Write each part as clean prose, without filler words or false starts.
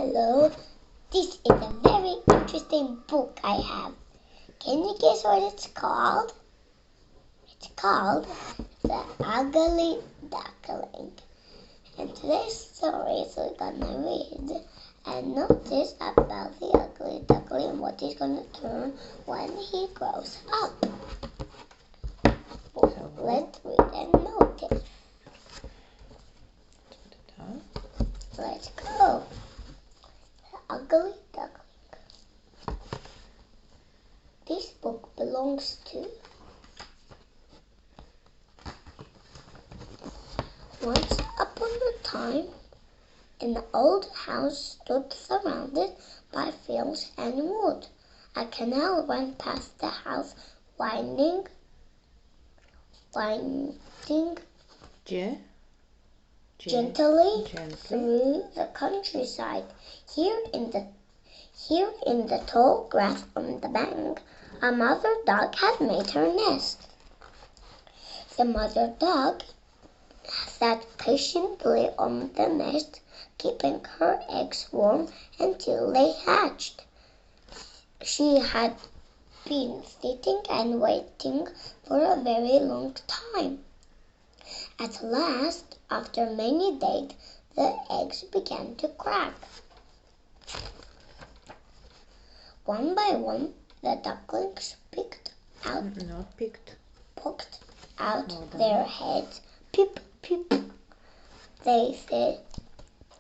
Hello, this is a very interesting book I have. Can you guess what it's called? It's called The Ugly Duckling. And today's story is we're gonna read and notice about the ugly duckling and what he's gonna turn when he grows up. So let's read and notice. Let's go. The Ugly Duckling. This book belongs to Once upon a time, an old house stood surrounded by fields and wood. A canal ran past the house, winding gently through the countryside. Here in the tall grass on the bank, a mother duck had made her nest. The mother duck sat patiently on the nest, keeping her eggs warm until they hatched. She had been sitting and waiting for a very long time. At last, after many days, the eggs began to crack. One by one, the ducklings poked out their heads. Peep, peep, they said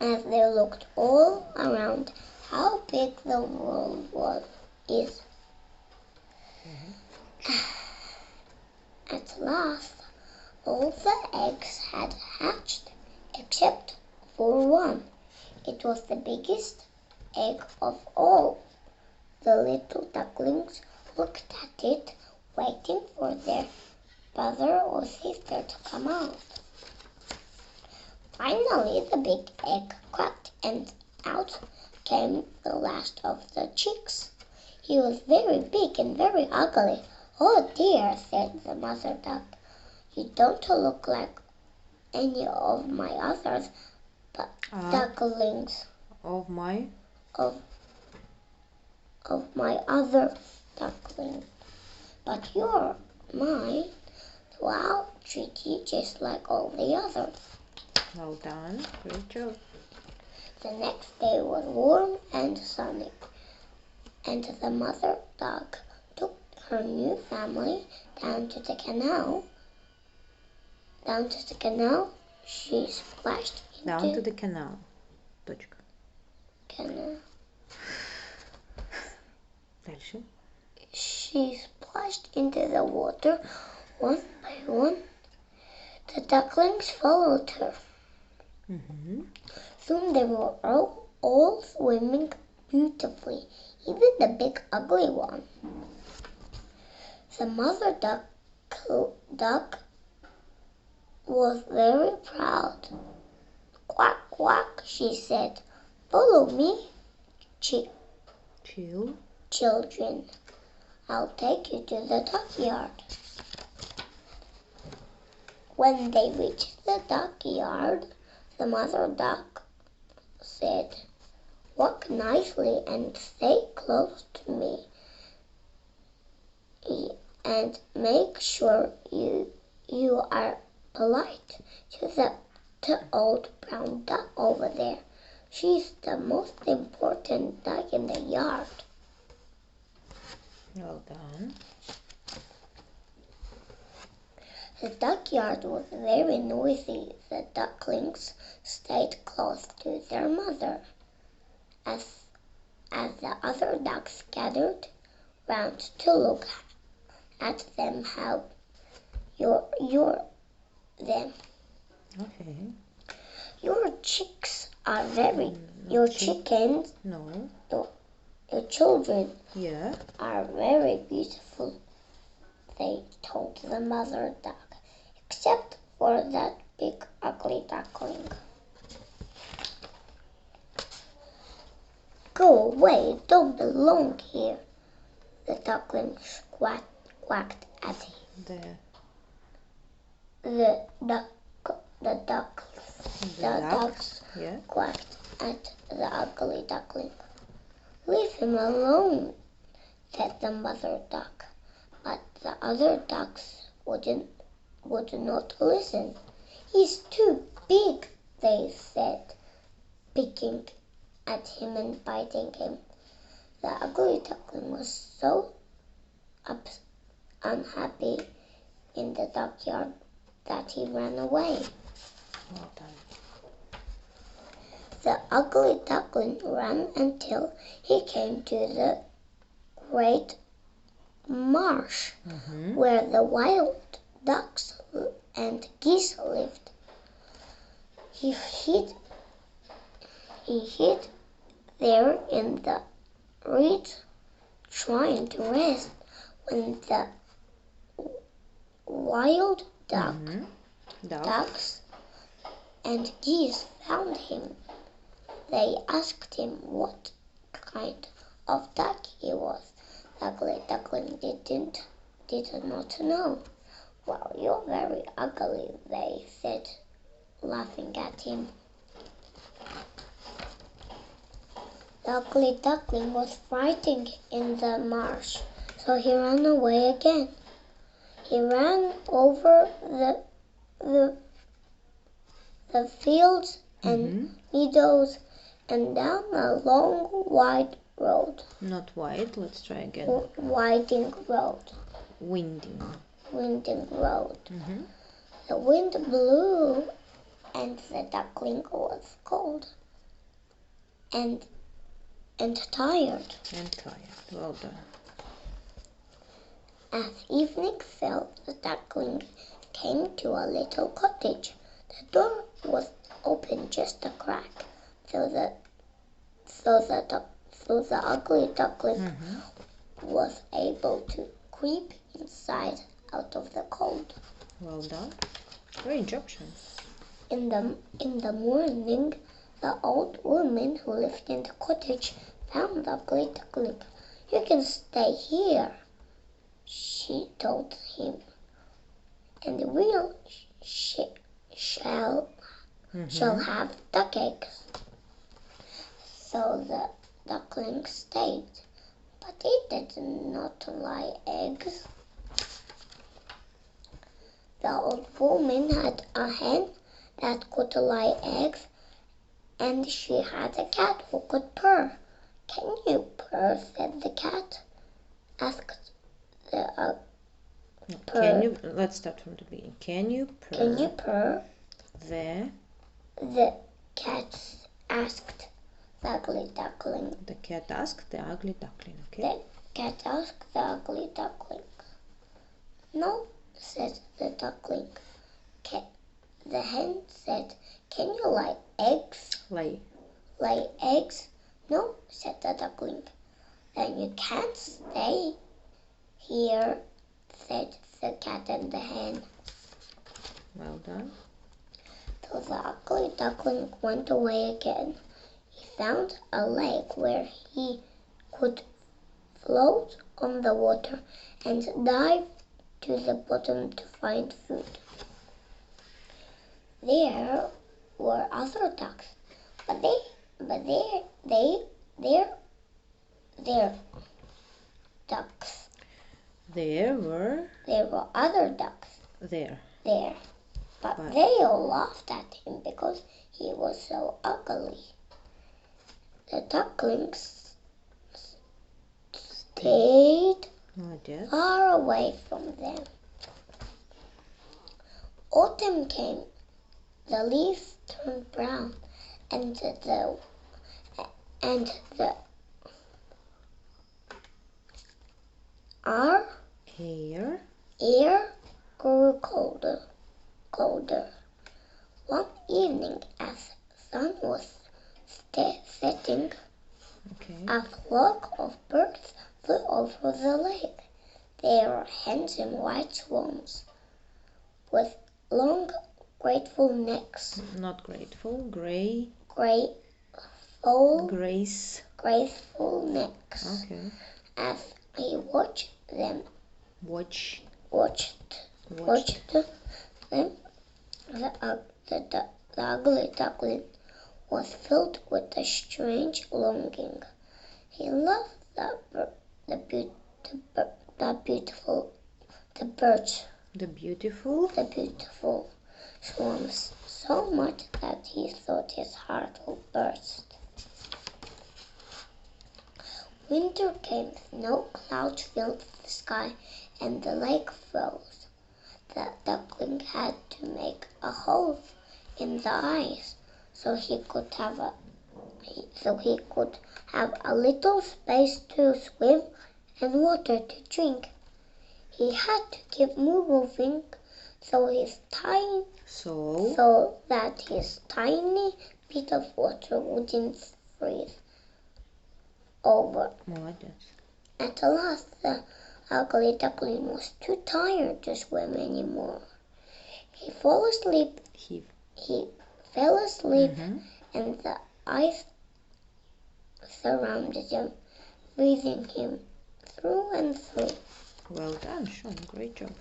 as they looked all around. How big the world is. At last, all the eggs had hatched except for one. It was the biggest egg of all. The little ducklings looked at it, waiting for their brother or sister to come out. Finally, the big egg cracked, and out came the last of the chicks. He was very big and very ugly. "Oh dear," said the mother duck. "You don't look like any of my others ducklings. Of my other ducklings. But you're mine, so I'll treat you just like all the others." Well done. Great job. The next day was warm and sunny, and the mother duck took her new family down to the canal. She splashed into Down to the canal. Canal. Дальше. She splashed into the water one by one. The ducklings followed her. Soon they were all swimming beautifully, even the big ugly one. The mother duck was very proud. "Quack, quack," she said. "Follow me, children. I'll take you to the duckyard." When they reached the duckyard, the mother duck said, "Walk nicely and stay close to me. And make sure you are polite to old brown duck over there. She's the most important duck in the yard." Well done. The duckyard was very noisy. The ducklings stayed close to their mother. As the other ducks gathered round to look at them, Okay. Your chicks are your chickens. No. Your children. Yeah. Are very beautiful, they told the mother duck, except for that big ugly duckling. "Go away, don't belong here," the duckling quacked at him. The ducks Yeah. quacked at the ugly duckling. "Leave him alone," said the mother duck. But the other ducks would not listen. "He's too big," they said, picking at him and biting him. The ugly duckling was so unhappy in the duckyard that he ran away. Well done. The ugly duckling ran until he came to the great marsh where the wild ducks and geese lived. He hid there in the reeds, trying to rest, when the wild ducks and geese found him. They asked him what kind of duck he was. The ugly duckling did not know. "Well, you're very ugly," they said, laughing at him. The ugly duckling was frightened in the marsh, so he ran away again. He ran over the fields and meadows and down a long, wide road. Not wide, let's try again. Winding road. Winding. Winding road. The wind blew and the duckling was cold and tired. Well done. As evening fell, the duckling came to a little cottage. The door was open just a crack, so the ugly duckling was able to creep inside out of the cold. Well done. Great job, Sean. In the morning, the old woman who lived in the cottage found the ugly duckling. "You can stay here," she told him, "and shall have duck eggs." So the duckling stayed, but it did not lay eggs. The old woman had a hen that could lay eggs, and she had a cat who could purr. "Can you purr?" said the cat. Asked the Let's start from the beginning. Can you purr? "Can you purr?" The cat asked the ugly duckling. The cat asked the ugly duckling. Okay. The cat asked the ugly duckling. "No," said the duckling. The hen said, "Can you lay eggs?" Lay eggs? "No," said the duckling. "Then you can't stay here," said the cat and the hen. Well done. So the ugly duckling went away again. He found a lake where he could float on the water and dive to the bottom to find food. There were other ducks, but they're ducks. There were other ducks there, but they all laughed at him because he was so ugly. The ducklings stayed far away from them. Autumn came. The leaves turned brown, and the air grew colder. One evening, as the sun was setting, a flock of birds flew over the lake. They were handsome white swans with long, graceful necks. Not grateful, graceful necks. Okay. As he watched them, the ugly duckling was filled with a strange longing. He loved the beautiful swans so much that he thought his heart would burst. Winter came, no clouds filled the sky, and the lake froze. The duckling had to make a hole in the ice so he could have a little space to swim and water to drink. He had to keep moving so that his tiny bit of water wouldn't freeze over. At last, the ugly duckling was too tired to swim anymore. He fell asleep. And the ice surrounded him, freezing him through and through. Well done, Sean. Great job.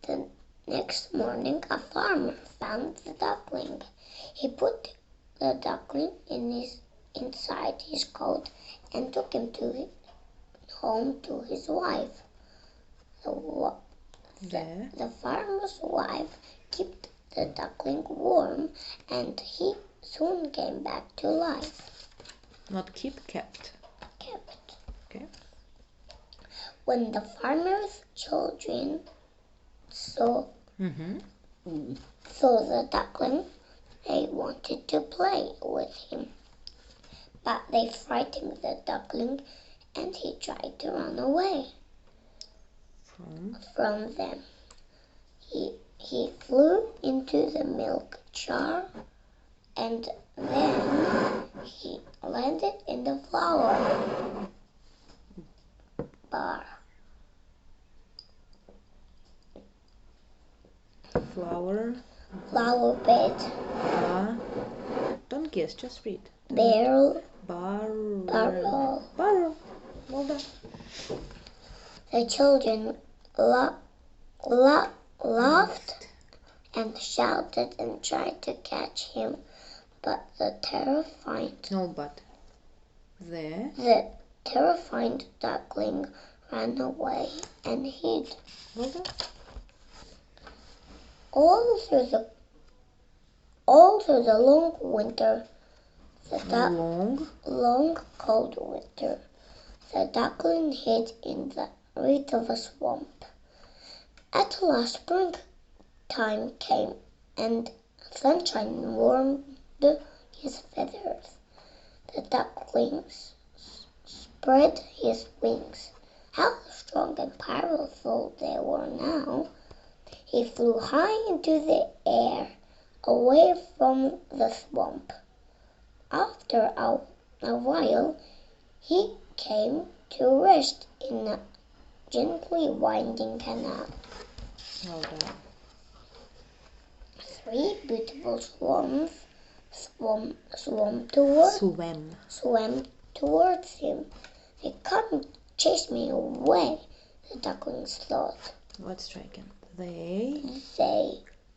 The next morning, a farmer found the duckling. He put the duckling inside his coat and took him home to his wife. The farmer's wife kept the duckling warm, and he soon came back to life. Not kept. Kept. Okay. When the farmer's children saw the duckling, they wanted to play with him. But they frightened the duckling, and he tried to run away from them. He flew into the milk jar, and then he landed in the flower bar. Flower bed. Don't guess, just read. Barrel. Well done. The children laughed and shouted and tried to catch him, but the terrified duckling ran away and hid. Well done. All through the long winter, long cold winter, the duckling hid in the reed of a swamp. At last springtime came, and sunshine warmed his feathers. The duckling spread his wings. How strong and powerful they were now! He flew high into the air, away from the swamp. After a while, he came to rest in a gently winding canal. Well done. 3 beautiful swans swam towards him. They come chase me away, the ducklings thought. Let's try again. They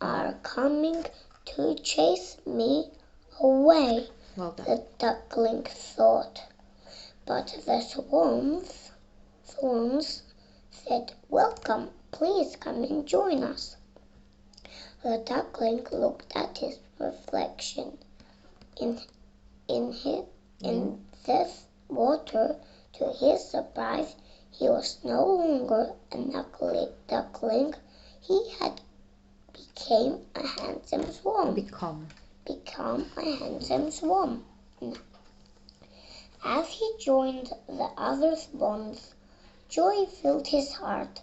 are coming to chase me away, well done. The duckling thought. But the swans said, "Welcome, please come and join us." The duckling looked at his reflection in this water. To his surprise, he was no longer an ugly duckling. He had become a handsome swan. Become a handsome swan. As he joined the other swans, joy filled his heart.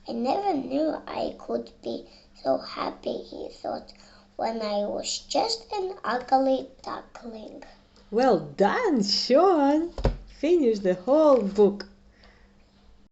I never knew I could be so happy, he thought, when I was just an ugly duckling. Well done, Sean! Finish the whole book.